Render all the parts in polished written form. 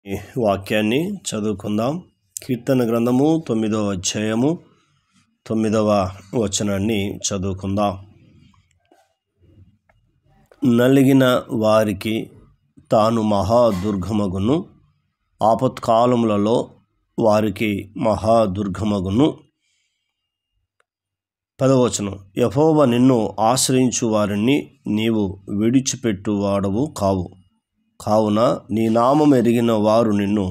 ఈ వాక్యాన్ని చదువుకుందాం. కీర్తన గ్రంథము 9వ అధ్యాయము 9వ వచనాన్ని చదువుకుందాం. నలిగిన వారికి తాను మహాదుర్గమగును, ఆపత్కాలములలో వారికి మహాదుర్గమగును. 10వ వచనం, యెహోవా నిన్ను ఆశ్రయించు వారిని నీవు విడిచిపెట్టువాడవు కావు. కావున నీ నామం ఎరిగిన వారు నిన్ను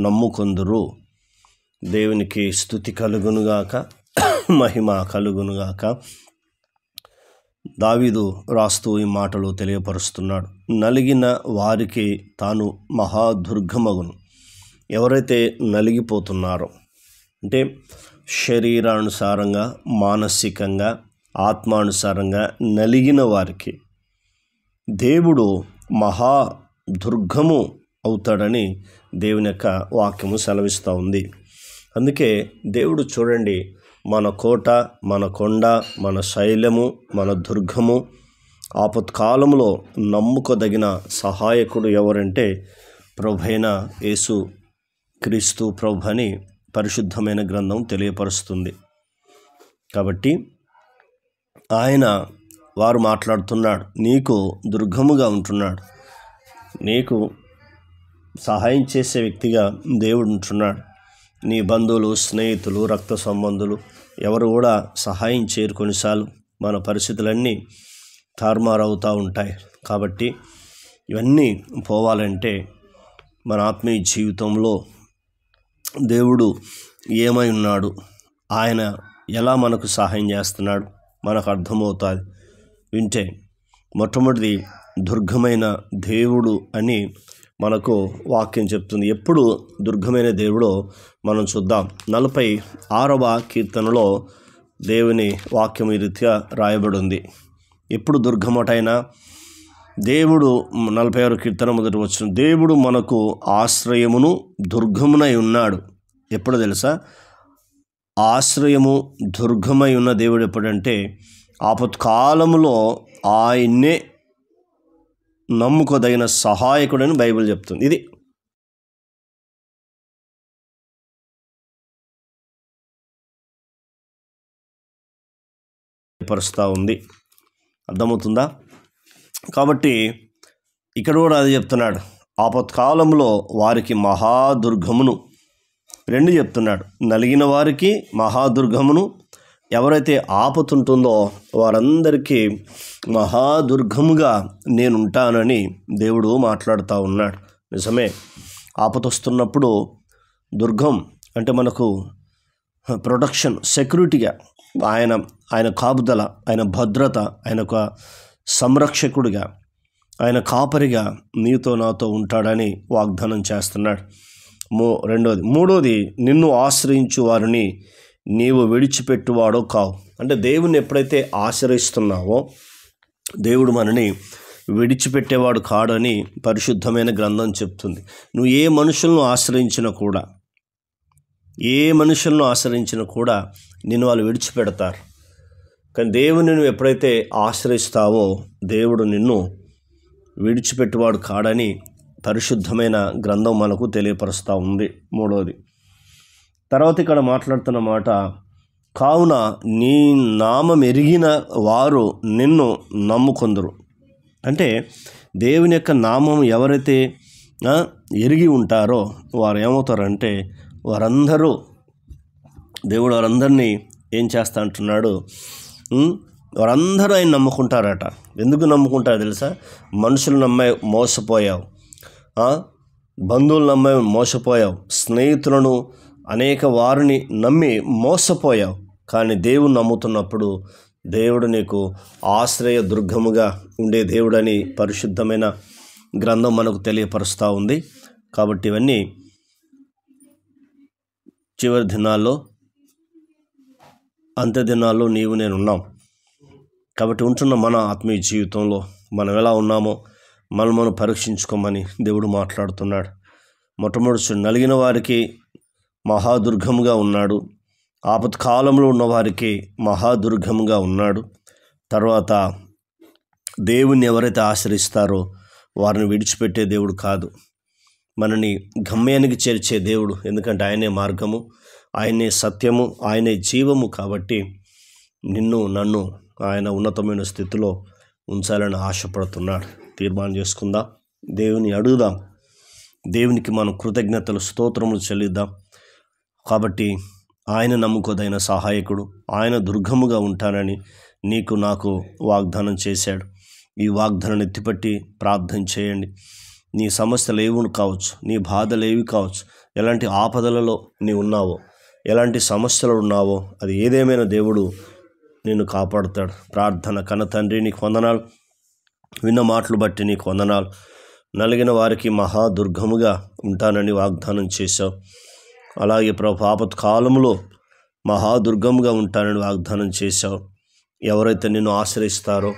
నమ్ముకొందురు. దేవునికి స్తుతి కలుగునుగాక, మహిమ కలుగునుగాక. దావీదు రాస్తూ ఈ మాటలు తెలియపరుస్తున్నాడు. నలిగిన వారికి తాను మహాదుర్గమగును. ఎవరైతే నలిగిపోతున్నారో అంటే శరీరానుసారంగా, మానసికంగా, ఆత్మానుసారంగా నలిగిన వారికి దేవుడు మహాదుర్గము అవుతాడని దేవుని యొక్క వాక్యము సెలవిస్తూ ఉంది. అందుకే దేవుడు చూడండి, మన కోట, మన కొండ, మన శైలము, మన దుర్గము, ఆపత్కాలంలో నమ్ముకోదగిన సహాయకుడు ఎవరంటే ప్రభువైన యేసు క్రీస్తు ప్రభు అని పరిశుద్ధమైన గ్రంథం తెలియపరుస్తుంది. కాబట్టి వారు మాట్లాడుతున్నాడు, నీకు దుర్గముగా ఉంటున్నాడు, నీకు సహాయం చేసే వ్యక్తిగా దేవుడు ఉంటున్నాడు. నీ బంధువులు, స్నేహితులు, రక్త సంబంధులు ఎవరు కూడా సహాయం చేయరు. కొన్నిసార్లు మన పరిస్థితులన్నీ తారుమారవుతూ ఉంటాయి. కాబట్టి ఇవన్నీ పోవాలంటే మన ఆత్మీయ జీవితంలో దేవుడు ఏమై ఉన్నాడు, ఆయన ఎలా మనకు సహాయం చేస్తున్నాడు మనకు అర్థమవుతుంది. వింటే మొట్టమొదటిది దుర్గమైన దేవుడు అని మనకు వాక్యం చెప్తుంది. ఎప్పుడు దుర్గమైన దేవుడో మనం చూద్దాం. 46వ కీర్తనలో దేవుని వాక్యం ఈ రీతిగా రాయబడి ఉంది. ఎప్పుడు దుర్గమటైనా దేవుడు 46వ కీర్తన మొదటి వచనం, దేవుడు మనకు ఆశ్రయమును దుర్గమునై ఉన్నాడు. ఎప్పుడు తెలుసా? ఆశ్రయము దుర్గమై ఉన్న దేవుడు ఎప్పుడంటే ఆపత్కాలములో ఆయన్నే నమ్ముకోదగిన సహాయకుడని బైబిల్ చెప్తుంది. ఇది పరుస్తూ ఉంది. అర్థమవుతుందా? కాబట్టి ఇక్కడ కూడా అది చెప్తున్నాడు, ఆపత్కాలంలో వారికి మహాదుర్గమును. 2 చెప్తున్నాడు, నలిగిన వారికి మహాదుర్గమును. ఎవరైతే ఆపతుంటుందో వారందరికీ మహాదుర్గముగా నేనుంటానని దేవుడు మాట్లాడుతూ ఉన్నాడు. నిజమే, ఆపతొస్తున్నప్పుడు దుర్గం అంటే మనకు ప్రొటెక్షన్, సెక్యూరిటీగా ఆయన కాపుదల, ఆయన భద్రత, ఆయన ఒక సంరక్షకుడిగా, ఆయన కాపరిగా నీతో నాతో ఉంటాడని వాగ్దానం చేస్తున్నాడు. మూడోది నిన్ను ఆశ్రయించు వారిని నీవు విడిచిపెట్టువాడో కావు. అంటే దేవుని ఎప్పుడైతే ఆశ్రయిస్తున్నావో దేవుడు మనని విడిచిపెట్టేవాడు కాడని పరిశుద్ధమైన గ్రంథం చెప్తుంది. నువ్వు ఏ మనుషులను ఆశ్రయించినా కూడా నిన్ను వాళ్ళు విడిచిపెడతారు. కానీ దేవుని నువ్వు ఎప్పుడైతే ఆశ్రయిస్తావో దేవుడు నిన్ను విడిచిపెట్టువాడు కాడని పరిశుద్ధమైన గ్రంథం మనకు తెలియపరుస్తూ ఉంది. మూడోది తర్వాత ఇక్కడ మాట్లాడుతున్న మాట, కావున నీ నామం ఎరిగిన వారు నిన్ను నమ్ముకొందురు. అంటే దేవుని యొక్క నామం ఎవరైతే ఎరిగి ఉంటారో వారు ఏమవుతారంటే దేవుడు వారందరినీ ఏం చేస్తా అంటున్నాడు, వారందరూ ఆయన నమ్ముకుంటారట. ఎందుకు నమ్ముకుంటారో తెలుసా? మనుషులు నమ్మే మోసపోయావు, బంధువులు నమ్మే మోసపోయావు, స్నేహితులను అనేక వారిని నమ్మి మోసపోయావు. కానీ దేవుని నమ్ముతున్నప్పుడు దేవుడు నీకు ఆశ్రయ దుర్గముగా ఉండే దేవుడని పరిశుద్ధమైన గ్రంథం మనకు తెలియపరుస్తూ ఉంది. కాబట్టి ఇవన్నీ చివరి దినాల్లో, అంత్య దినాల్లో నీవు నేను ఉన్నాం. కాబట్టి ఉంటున్న మన ఆత్మీయ జీవితంలో మనం ఎలా ఉన్నామో మనం పరీక్షించుకోమని దేవుడు మాట్లాడుతున్నాడు. మొట్టమొదటి నలిగిన వారికి మహాదుర్గముగా ఉన్నాడు, ఆపత్కాలంలో ఉన్నవారికి మహాదుర్గముగా ఉన్నాడు. తర్వాత దేవుణ్ణి ఎవరైతే ఆశ్రయిస్తారో వారిని విడిచిపెట్టే దేవుడు కాదు. మనని గమ్యానికి చేర్చే దేవుడు. ఎందుకంటే ఆయనే మార్గము, ఆయనే సత్యము, ఆయనే జీవము. కాబట్టి నిన్ను నన్ను ఆయన ఉన్నతమైన స్థితిలో ఉంచాలని ఆశపడుతున్నాడు. తీర్మానం చేసుకుందాం, దేవుని అడుగుదాం, దేవునికి మనం కృతజ్ఞతలు స్తోత్రములు చెల్లిద్దాం. కాబట్టి ఆయన నమ్ముకోదైన సహాయకుడు, ఆయన దుర్గముగా ఉంటానని నీకు నాకు వాగ్దానం చేశాడు. ఈ వాగ్దానాన్ని ఎత్తిపట్టి ప్రార్థన చేయండి. నీ సమస్యలు ఏవి కావచ్చు, నీ బాధలు ఏవి కావచ్చు, ఎలాంటి ఆపదలలో నీ ఉన్నావో, ఎలాంటి సమస్యలు ఉన్నావో, అది ఏదేమైనా దేవుడు నిన్ను కాపాడుతాడు. ప్రార్థన. కన్న తండ్రి, నీకు వందనాలు. విన్న మాటలు బట్టి నీకు వందనాలు. నలిగిన వారికి మహాదుర్గముగా ఉంటానని వాగ్దానం చేశావు. అలాగే ప్రభు ఆపత్ కాలంలో మహాదుర్గముగా ఉంటానని వాగ్దానం చేశావు. ఎవరైతే నిన్ను ఆశ్రయిస్తారో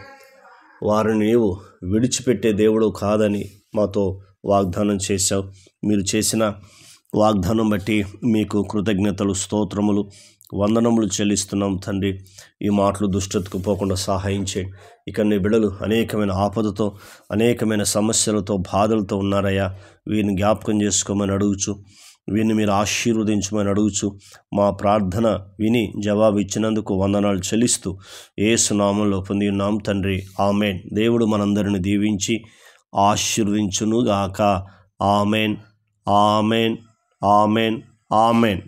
వారిని నీవు విడిచిపెట్టే దేవుడు కాదని మాతో వాగ్దానం చేశావు. మీరు చేసిన వాగ్దానం బట్టి మీకు కృతజ్ఞతలు, స్తోత్రములు, వందనములు చెల్లిస్తున్నాం తండ్రి. ఈ మాటలు దుష్టతకు పోకుండా సహాయం చేయండి. ఇక నీ బిడ్డలు అనేకమైన ఆపదతో, అనేకమైన సమస్యలతో, బాధలతో ఉన్నారయ్యా. వీరిని జ్ఞాపకం చేసుకోమని అడుగుచు, వీరిని మీరు ఆశీర్వదించమని అడుగుచు, మా ప్రార్థన విని జవాబు ఇచ్చినందుకు వందనాలు చెల్లిస్తూ యేసు నామములో పొంది ఉన్నాం తండ్రి. ఆమెన్. దేవుడు మనందరిని దీవించి ఆశీర్వదించునుగాక. Amen, amen, amen, amen.